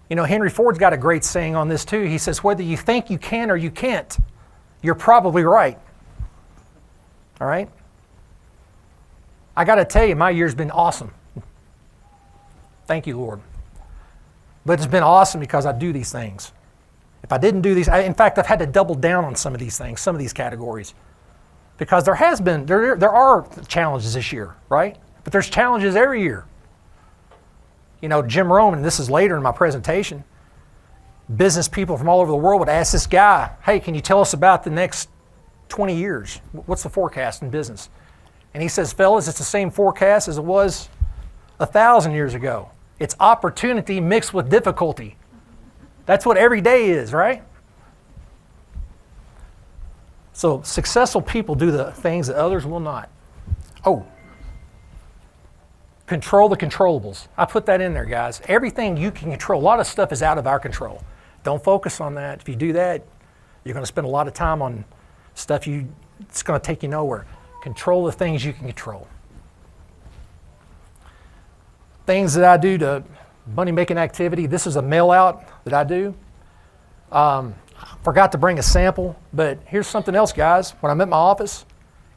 You know, Henry Ford's got a great saying on this too. He says, whether you think you can or you can't, you're probably right. All right? I got to tell you, my year's been awesome. Thank you, Lord. But it's been awesome because I do these things. If I didn't do these, in fact, I've had to double down on some of these things, some of these categories. Because there are challenges this year, right? But there's challenges every year. You know, Jim Rome, and this is later in my presentation, business people from all over the world would ask this guy, hey, can you tell us about the next 20 years? What's the forecast in business? And he says, fellas, it's the same forecast as it was 1,000 years ago. It's opportunity mixed with difficulty. That's what every day is, right? So successful people do the things that others will not. Oh, control the controllables. I put that in there, guys. Everything you can control. A lot of stuff is out of our control. Don't focus on that. If you do that, you're going to spend a lot of time on stuff it's going to take you nowhere. Control the things you can control. Things that I do to money-making activity. This is a mail-out that I do. Forgot to bring a sample, but here's something else, guys. When I'm at my office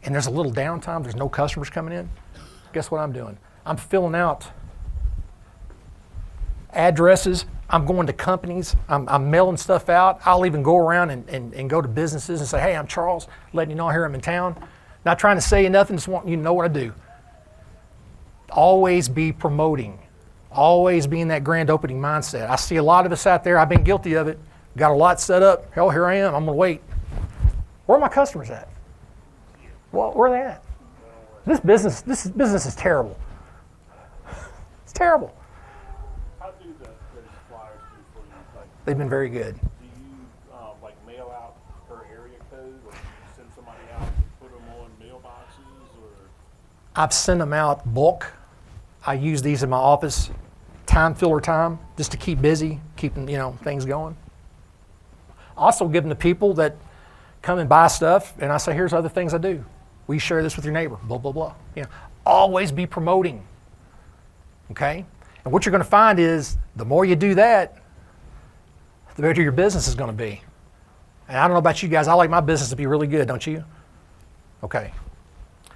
and there's a little downtime, there's no customers coming in, guess what I'm doing? I'm filling out addresses. I'm going to companies. I'm mailing stuff out. I'll even go around and go to businesses and say, hey, I'm Charles, letting you know here I'm in town. Not trying to say you nothing, just wanting you to know what I do. Always be promoting. Always be in that grand opening mindset. I see a lot of us out there. I've been guilty of it. Got a lot set up. Hell, here I am. I'm going to wait. Where are my customers at? Well, where are they at? This business is terrible. It's terrible. How do those flyers do for you? Like, They've been very good. do you like mail out per area code, or send somebody out to put them on mailboxes, or? I've sent them out bulk. I use these in my office, time filler time, just to keep busy, keeping things going. Also give them to people that come and buy stuff, and I say, here's other things I do. Will you share this with your neighbor? Blah, blah, blah. Always be promoting. Okay? And what you're going to find is the more you do that, the better your business is going to be. And I don't know about you guys, I like my business to be really good, don't you? Okay.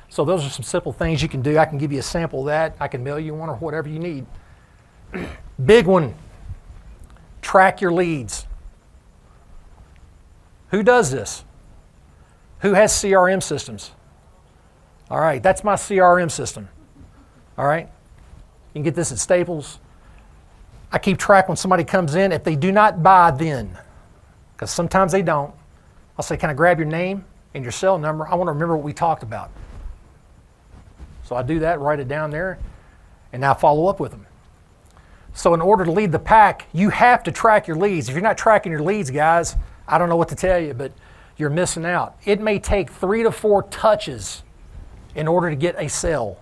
So those are some simple things you can do. I can give you a sample of that. I can mail you one or whatever you need. Big one, track your leads. Who does this? Who has CRM systems? All right, that's my CRM system. All right? You can get this at Staples. I keep track when somebody comes in. If they do not buy then, because sometimes they don't, I'll say, can I grab your name and your cell number? I want to remember what we talked about. So I do that, write it down there, and now follow up with them. So in order to lead the pack, you have to track your leads. If you're not tracking your leads, guys, I don't know what to tell you, but you're missing out. It may take 3 to 4 touches in order to get a sale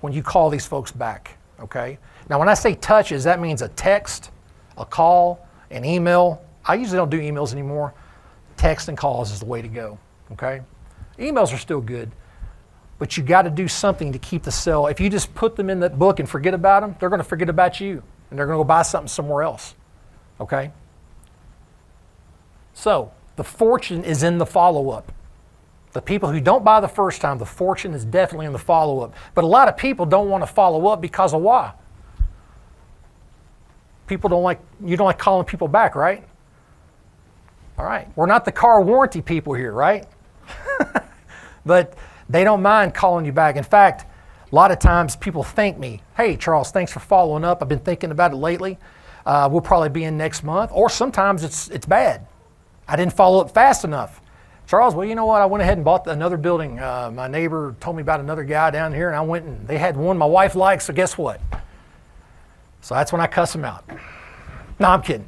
when you call these folks back, okay? Now, when I say touches, that means a text, a call, an email. I usually don't do emails anymore. Text and calls is the way to go, okay? Emails are still good, but you got to do something to keep the sale. If you just put them in that book and forget about them, they're going to forget about you, and they're going to go buy something somewhere else, okay? So, the fortune is in the follow-up. The people who don't buy the first time, the fortune is definitely in the follow-up. But a lot of people don't want to follow up because of why? You don't like calling people back, right? All right. We're not the car warranty people here, right? But they don't mind calling you back. In fact, a lot of times people thank me, hey, Charles, thanks for following up. I've been thinking about it lately. We'll probably be in next month. Or sometimes it's bad. I didn't follow up fast enough. Charles, well, you know what? I went ahead and bought another building. My neighbor told me about another guy down here, and I went and they had one my wife likes, so guess what? So that's when I cuss them out. No, I'm kidding.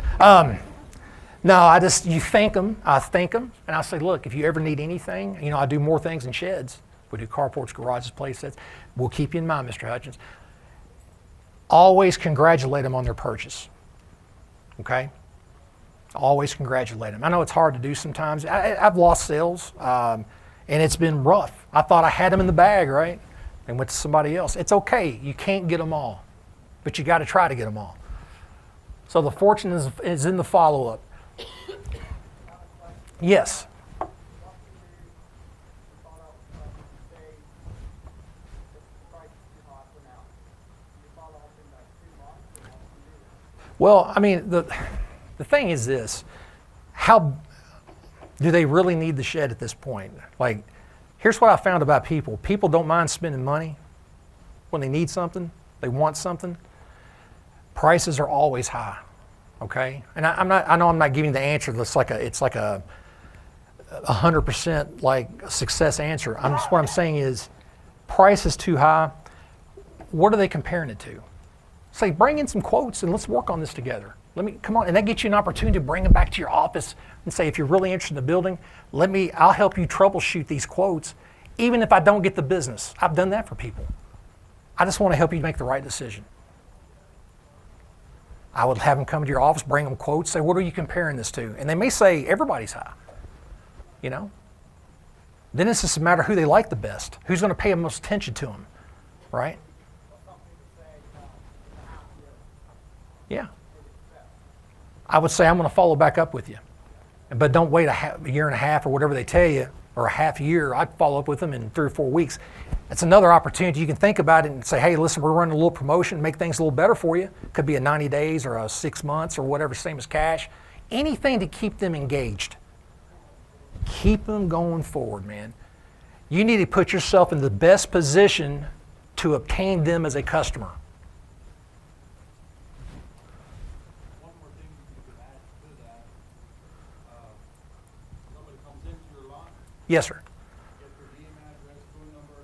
No, you thank them. I thank them, and I say, look, if you ever need anything, I do more things than sheds. We do carports, garages, play sets. We'll keep you in mind, Mr. Hutchins. Always congratulate them on their purchase. Okay? Always congratulate them. I know it's hard to do sometimes. I've lost sales, and it's been rough. I thought I had them in the bag, right? And went to somebody else. It's okay. You can't get them all, but you got to try to get them all. So the fortune is in the follow-up. Yes. Well, I mean, the thing is this. How do they really need the shed at this point? Like, here's what I found about people. People don't mind spending money when they need something, they want something. Prices are always high, okay? And I know I'm not giving the answer that's like it's like a 100% like success answer. What I'm saying is, price is too high. What are they comparing it to? Say, bring in some quotes and let's work on this together. Come on, and that gets you an opportunity to bring them back to your office and say, if you're really interested in the building, I'll help you troubleshoot these quotes, even if I don't get the business. I've done that for people. I just want to help you make the right decision. I would have them come to your office, bring them quotes, say, what are you comparing this to? And they may say, everybody's high, Then it's just a matter of who they like the best, who's going to pay the most attention to them, right? Yeah. I would say I'm going to follow back up with you. But don't wait a year and a half or whatever they tell you, or a half year. I'd follow up with them in 3 or 4 weeks. It's another opportunity. You can think about it and say, hey, listen, we're running a little promotion, make things a little better for you. Could be a 90 days or a 6 months or whatever, same as cash. Anything to keep them engaged. Keep them going forward, man. You need to put yourself in the best position to obtain them as a customer. Yes, sir. Get their name, address, phone number,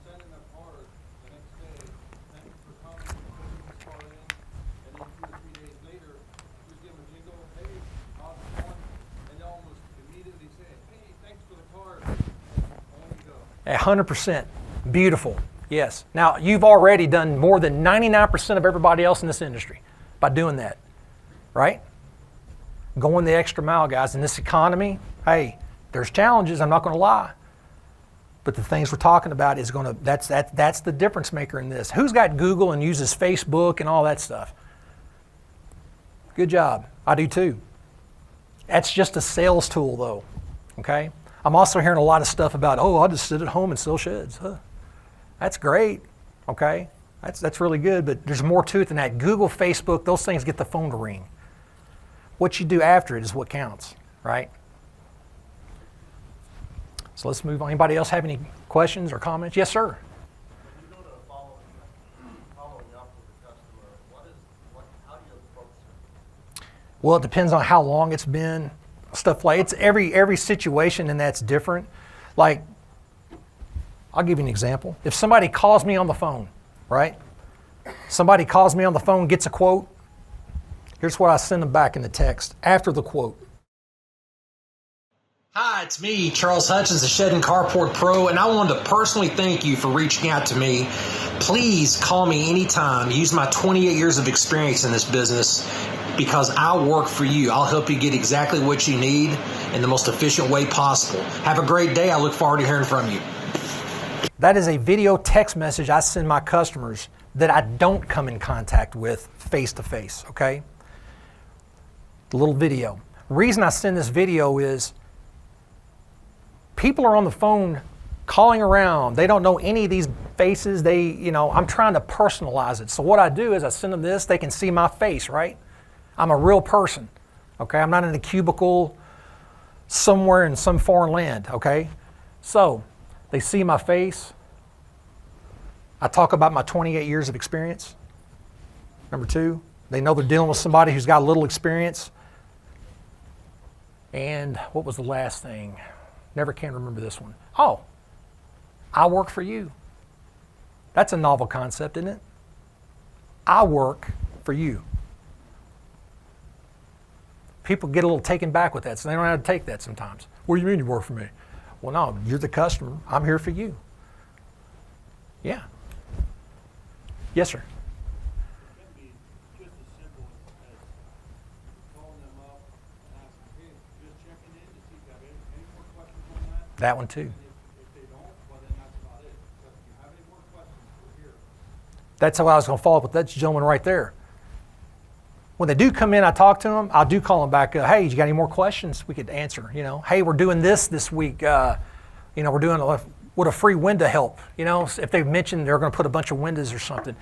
send in a card the next day. Thank you for coming, putting this card in, and then 2 or 3 days later, just give them a jingle, hey, how's it going? And they'll almost immediately say, hey, thanks for the card. On you go. 100%. Beautiful. Yes. Now, you've already done more than 99% of everybody else in this industry by doing that, right? Going the extra mile, guys. In this economy, hey, there's challenges, I'm not going to lie. But the things we're talking about is that's the difference maker in this. Who's got Google and uses Facebook and all that stuff? Good job. I do too. That's just a sales tool though, okay? I'm also hearing a lot of stuff about, I'll just sit at home and sell sheds. Huh. That's great, okay? That's really good, but there's more to it than that. Google, Facebook, those things get the phone to ring. What you do after it is what counts, right? So let's move on. Anybody else have any questions or comments? Yes, sir. When you go to following up with the customer, how do you approach it? Well, it depends on how long it's been. Stuff like it's every situation, and that's different. Like, I'll give you an example. If somebody calls me on the phone, right? Somebody calls me on the phone, gets a quote. Here's what I send them back in the text after the quote. Hi, it's me, Charles Hutchins, the Shed and Carport Pro, and I wanted to personally thank you for reaching out to me. Please call me anytime. Use my 28 years of experience in this business because I'll work for you. I'll help you get exactly what you need in the most efficient way possible. Have a great day. I look forward to hearing from you. That is a video text message I send my customers that I don't come in contact with face to face, okay? The little video. Reason I send this video is people are on the phone calling around. They don't know any of these faces. I'm trying to personalize it. So what I do is I send them this. They can see my face, right? I'm a real person, okay? I'm not in a cubicle somewhere in some foreign land, okay? So they see my face. I talk about my 28 years of experience. Number 2, they know they're dealing with somebody who's got a little experience. And what was the last thing? Never can remember this one. Oh, I work for you. That's a novel concept, isn't it? I work for you. People get a little taken back with that, so they don't know how to take that sometimes. What do you mean you work for me? Well, no, you're the customer. I'm here for you. Yeah. Yes, sir. It can be just as simple as calling them up and asking, hey, just checking in to see if you have any more questions on that. That one too. And if they don't, well, then that's about it. But if you have any more questions, we're here. That's how I was going to follow up with that gentleman right there. When they do come in, I talk to them. I do call them back. Hey, you got any more questions we could answer? You know, hey, we're doing this week. We're doing would a free window help? You know, if they've mentioned they're going to put a bunch of windows or something.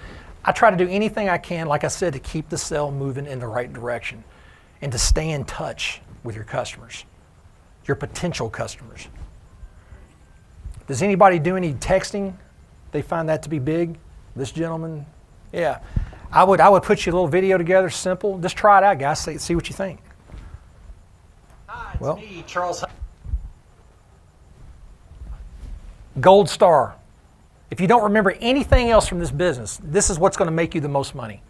I try to do anything I can, like I said, to keep the sale moving in the right direction and to stay in touch with your customers, your potential customers. Does anybody do any texting? They find that to be big? This gentleman? Yeah. I would put you a little video together, simple. Just try it out, guys. See what you think. Hi, it's Well- me, Charles. Gold star. If you don't remember anything else from this business, this is what's going to make you the most money.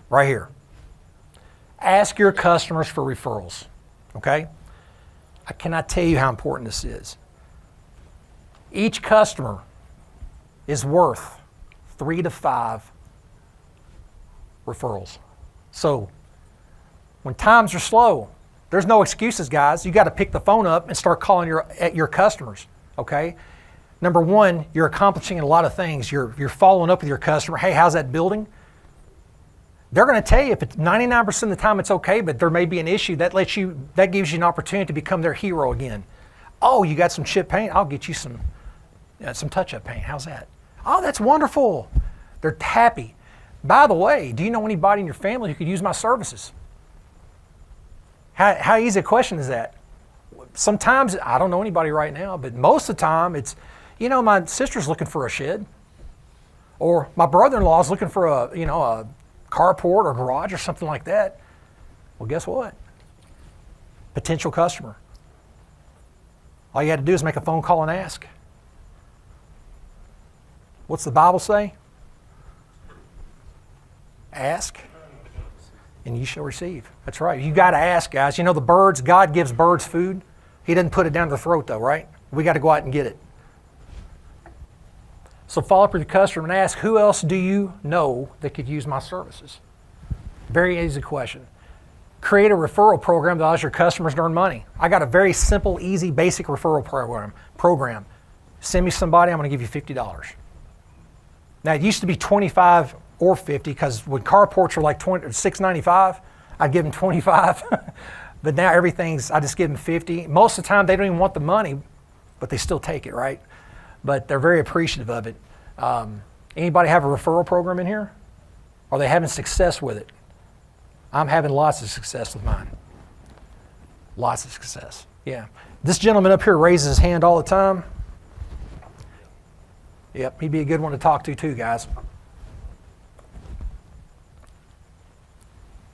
Right here. Ask your customers for referrals. Okay? I cannot tell you how important this is. Each customer is worth 3 to 5 referrals. So when times are slow, there's no excuses, guys. You got to pick the phone up and start calling your customers. Okay? Number one, you're accomplishing a lot of things. You're following up with your customer. Hey, how's that building? They're going to tell you if it's 99% of the time it's okay, but there may be an issue that gives you an opportunity to become their hero again. Oh, you got some chip paint? I'll get you some touch-up paint. How's that? Oh, that's wonderful. They're happy. By the way, do you know anybody in your family who could use my services? How easy a question is that? Sometimes, I don't know anybody right now, but most of the time it's, my sister's looking for a shed. Or my brother-in-law is looking for a carport or garage or something like that. Well, guess what? Potential customer. All you had to do is make a phone call and ask. What's the Bible say? Ask and you shall receive. That's right. You got to ask, guys. You know the birds, God gives birds food. He doesn't put it down their throat though, right? We got to go out and get it. So follow up with your customer and ask, who else do you know that could use my services? Very easy question. Create a referral program that allows your customers to earn money. I got a very simple, easy, basic referral program. Send me somebody, I'm going to give you $50. Now, it used to be $25 or $50 because when carports were like $6.95, I'd give them $25. But now I just give them $50. Most of the time, they don't even want the money, but they still take it, right? But they're very appreciative of it. Anybody have a referral program in here? Are they having success with it? I'm having lots of success with mine. Lots of success. Yeah. This gentleman up here raises his hand all the time. Yep, he'd be a good one to talk to too, guys.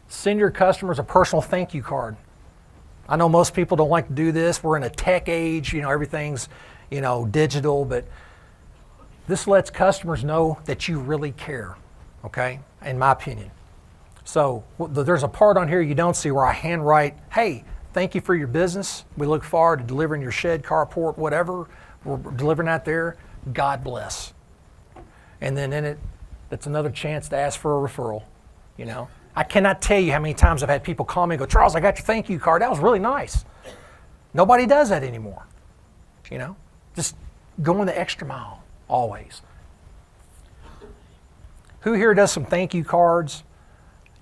Send your customers a personal thank you card. I know most people don't like to do this. We're in a tech age, everything's, digital, but this lets customers know that you really care, okay, in my opinion. So there's a part on here you don't see where I handwrite, hey, thank you for your business. We look forward to delivering your shed, carport, whatever. We're delivering that there. God bless. And then in it, that's another chance to ask for a referral, I cannot tell you how many times I've had people call me and go, Charles, I got your thank you card. That was really nice. Nobody does that anymore. Just going the extra mile, always. Who here does some thank you cards?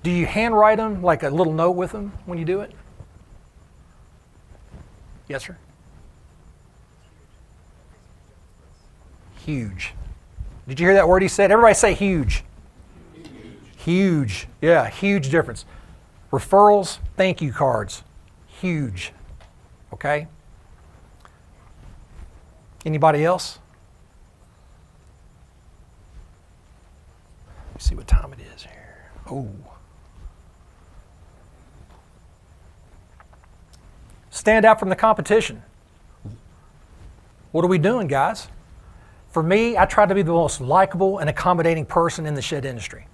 Do you handwrite them, like a little note with them when you do it? Yes, sir? Huge. Did you hear that word he said? Everybody say huge. Huge. Yeah, huge difference. Referrals, thank you cards. Huge. Okay? Anybody else? Let's see what time it is here. Oh. Stand out from the competition. What are we doing, guys? For me, I try to be the most likable and accommodating person in the shed industry.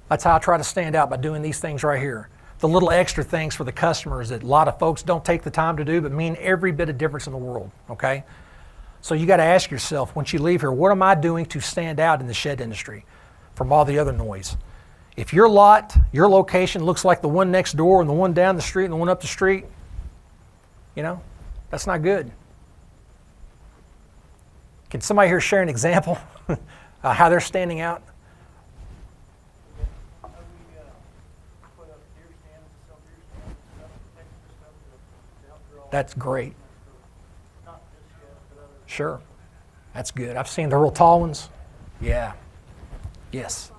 That's how I try to stand out, by doing these things right here. the little extra things for the customers that a lot of folks don't take the time to do, but mean every bit of difference in the world, okay? So you got to ask yourself, once you leave here, what am I doing to stand out in the shed industry from all the other noise? If your lot, your location looks like the one next door and the one down the street and the one up the street, you know, that's not good. Can somebody here share an example how they're standing out? That's great. Sure. That's good. I've seen the real tall ones. Yeah. Yes.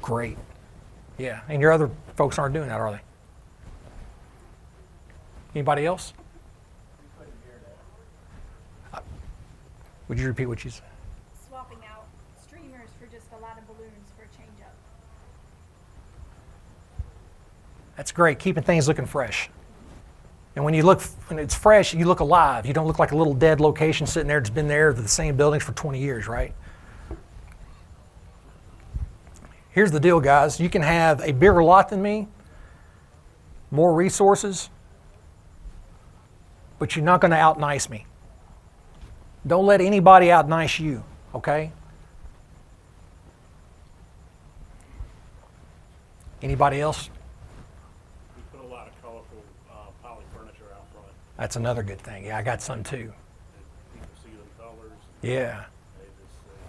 Great. Yeah. And your other folks aren't doing that, are they? Anybody else? Would you repeat what you said? Swapping out streamers for just a lot of balloons for a change-up. That's great. Keeping things looking fresh. And when it's fresh, you look alive. You don't look like a little dead location sitting there that's been there to the same buildings for 20 years, right? Here's the deal, guys. You can have a bigger lot than me, more resources, but you're not going to out-nice me. Don't let anybody out-nice you, okay? Anybody else? We put a lot of colorful poly furniture out front. That's another good thing. Yeah, I got some too. And people see them colors. Yeah.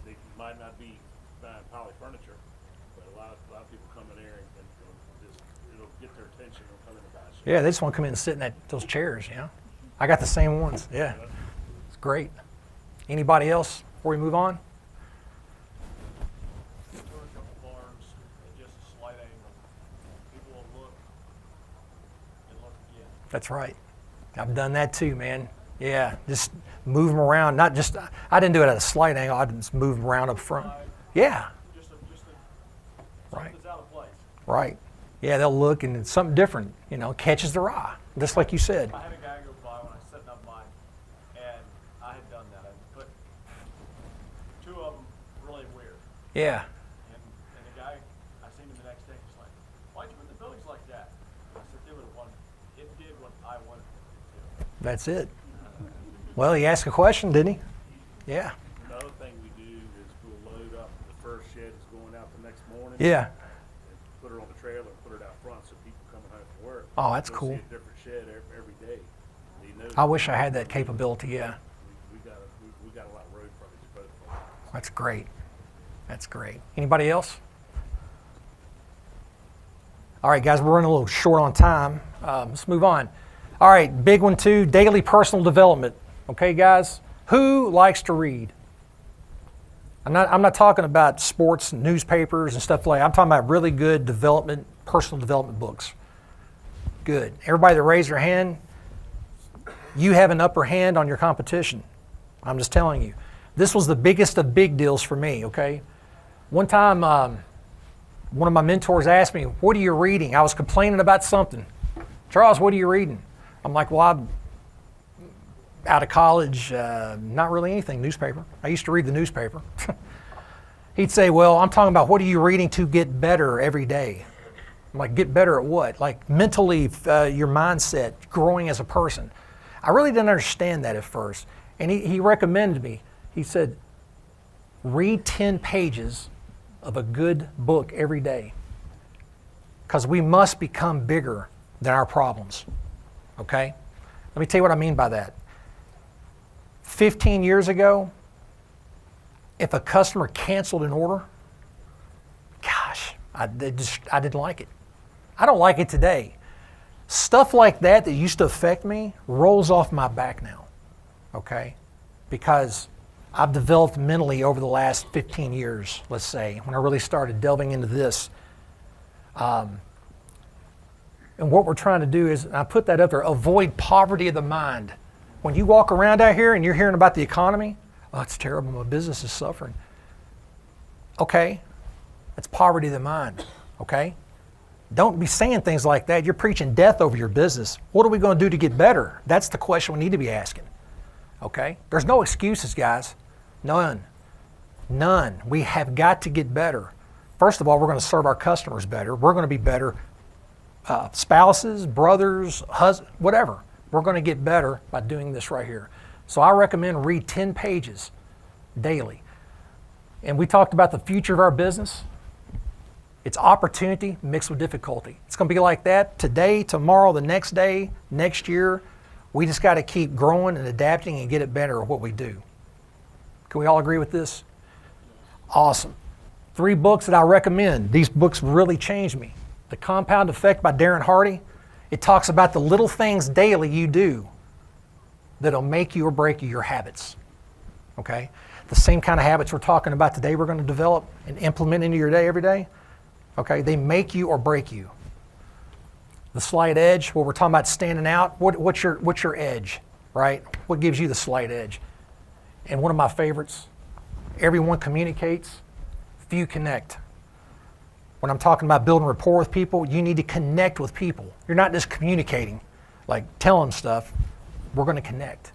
They might not be buying poly furniture, but a lot of people come in there and just, it'll get their attention. They'll come in and buy shit. Yeah, they just want to come in and sit in those chairs, you know? I got the same ones. Yeah. It's great. Anybody else before we move on? There were a couple barns at just a slight angle. People will look and look again. That's right. I've done that too, man. Yeah, just move them around. Not just, I didn't do it at a slight angle. I just move them around up front. Yeah. Right. Something's out of place. Right. Yeah, they'll look and it's something different, you know, catches their eye, just like you said. I had a guy go by when I was setting up mine, and I had done that. I put two of them really weird. Yeah. And the guy, I seen him the next day, he's like, why'd you put the buildings like that? I said, it did what I wanted it to. That's it. Well, he asked a question, didn't he? Yeah. Another thing we do is we'll load up the first shed that's going out the next morning. Yeah. And put her on the trailer and put it out front so people coming home from work. Oh, that's they'll cool. See a different shed every day. And he knows I wish I had that capability, yeah. we got a lot of road frontage both ways. That's great. That's great. Anybody else? All right, guys, we're running a little short on time. Let's move on. All right, big one too, daily personal development. Okay, guys, who likes to read? I'm not talking about sports and newspapers and stuff like that. I'm talking about really good personal development books. Good. Everybody that raised their hand, you have an upper hand on your competition. I'm just telling you. This was the biggest of big deals for me, okay? One time, one of my mentors asked me, what are you reading? I was complaining about something. Charles, what are you reading? I'm like, well, I'm out of college, not really anything, newspaper. I used to read the newspaper. He'd say, well, I'm talking about what are you reading to get better every day? I'm like, get better at what? Like mentally, your mindset, growing as a person. I really didn't understand that at first. And he recommended me. He said, read 10 pages of a good book every day. Because we must become bigger than our problems. Okay? Let me tell you what I mean by that. 15 years ago, if a customer canceled an order, gosh, I didn't like it. I don't like it today. Stuff like that used to affect me rolls off my back now, okay? Because I've developed mentally over the last 15 years, let's say, when I really started delving into this. And what we're trying to do is, I put that up there, avoid poverty of the mind. When you walk around out here and you're hearing about the economy, oh, it's terrible, my business is suffering. Okay, that's poverty of the mind, okay? Don't be saying things like that. You're preaching death over your business. What are we going to do to get better? That's the question we need to be asking, okay? There's no excuses, guys. None. We have got to get better. First of all, we're going to serve our customers better. We're going to be better spouses, brothers, husbands, whatever. We're going to get better by doing this right here. So I recommend read 10 pages daily. And we talked about the future of our business. It's opportunity mixed with difficulty. It's going to be like that today, tomorrow, the next day, next year. We just got to keep growing and adapting and get it better at what we do. Can we all agree with this? Awesome. 3 books that I recommend. These books really changed me. The Compound Effect by Darren Hardy. It talks about the little things daily you do that'll make you or break you, your habits. Okay? The same kind of habits we're talking about today we're going to develop and implement into your day every day. Okay? They make you or break you. The slight edge, where we're talking about standing out. What's your edge, right? What gives you the slight edge? And one of my favorites, everyone communicates, few connect. When I'm talking about building rapport with people, you need to connect with people. You're not just communicating, like telling stuff. We're going to connect.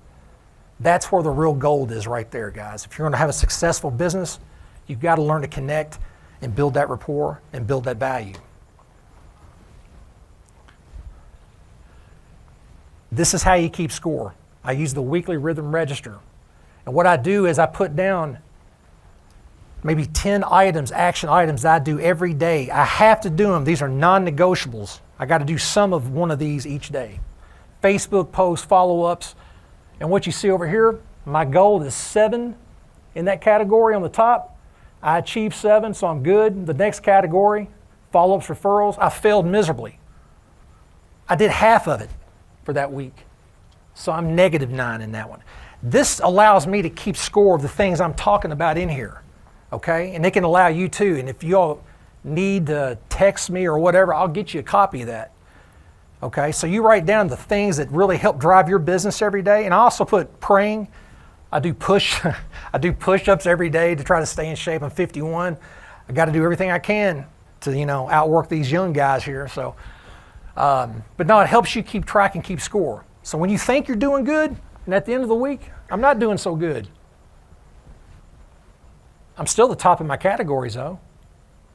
That's where the real gold is right there, guys. If you're going to have a successful business, you've got to learn to connect and build that rapport and build that value. This is how you keep score. I use the weekly rhythm register. And what I do is I put down maybe 10 items, action items that I do every day. I have to do them. These are non-negotiables. I got to do some of one of these each day. Facebook posts, follow-ups. And what you see over here, my goal is 7 in that category on the top. I achieved 7, so I'm good. The next category, follow-ups, referrals, I failed miserably. I did half of it for that week. So I'm -9 in that one. This allows me to keep score of the things I'm talking about in here. Okay? And it can allow you too. And if you all need to text me or whatever, I'll get you a copy of that. Okay? So you write down the things that really help drive your business every day. And I also put praying. I do push-ups every day to try to stay in shape. I'm 51. I got to do everything I can to, outwork these young guys here. So, but no, it helps you keep track and keep score. So when you think you're doing good, and at the end of the week, I'm not doing so good. I'm still the top in my categories, though.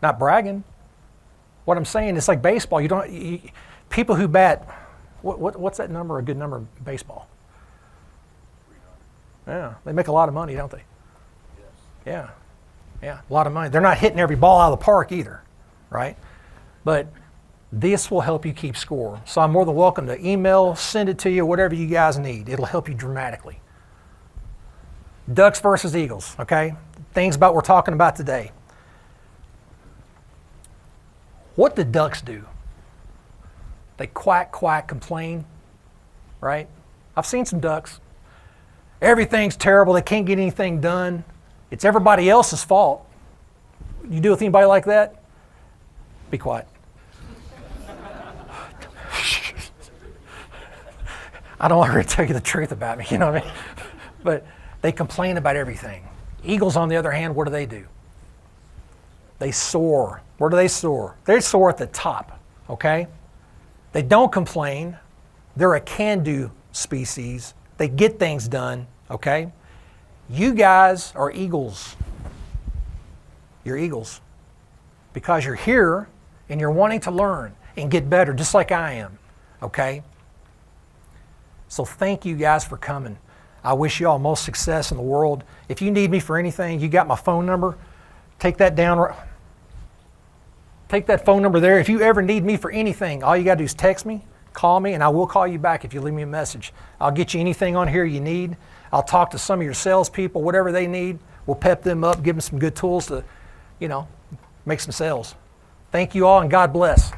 Not bragging. What I'm saying is like baseball. People who bat, what's that number? A good number in baseball? Yeah, they make a lot of money, don't they? Yes. Yeah, a lot of money. They're not hitting every ball out of the park either, right? But this will help you keep score. So I'm more than welcome to email, send it to you, whatever you guys need. It'll help you dramatically. Ducks versus Eagles, okay? Things about we're talking about today. What do ducks do? They quack, quack, complain, right? I've seen some ducks. Everything's terrible. They can't get anything done. It's everybody else's fault. You deal with anybody like that? Be quiet. I don't want her to tell you the truth about me, you know what I mean? But they complain about everything. Eagles, on the other hand, what do? They soar. Where do they soar? They soar at the top, okay? They don't complain. They're a can-do species. They get things done, okay? You guys are eagles. You're eagles. Because you're here and you're wanting to learn and get better, just like I am, okay? So thank you guys for coming. I wish you all most success in the world. If you need me for anything, you got my phone number. Take that down. Take that phone number there. If you ever need me for anything, all you got to do is text me, call me, and I will call you back if you leave me a message. I'll get you anything on here you need. I'll talk to some of your salespeople, whatever they need. We'll pep them up, give them some good tools to, make some sales. Thank you all, and God bless.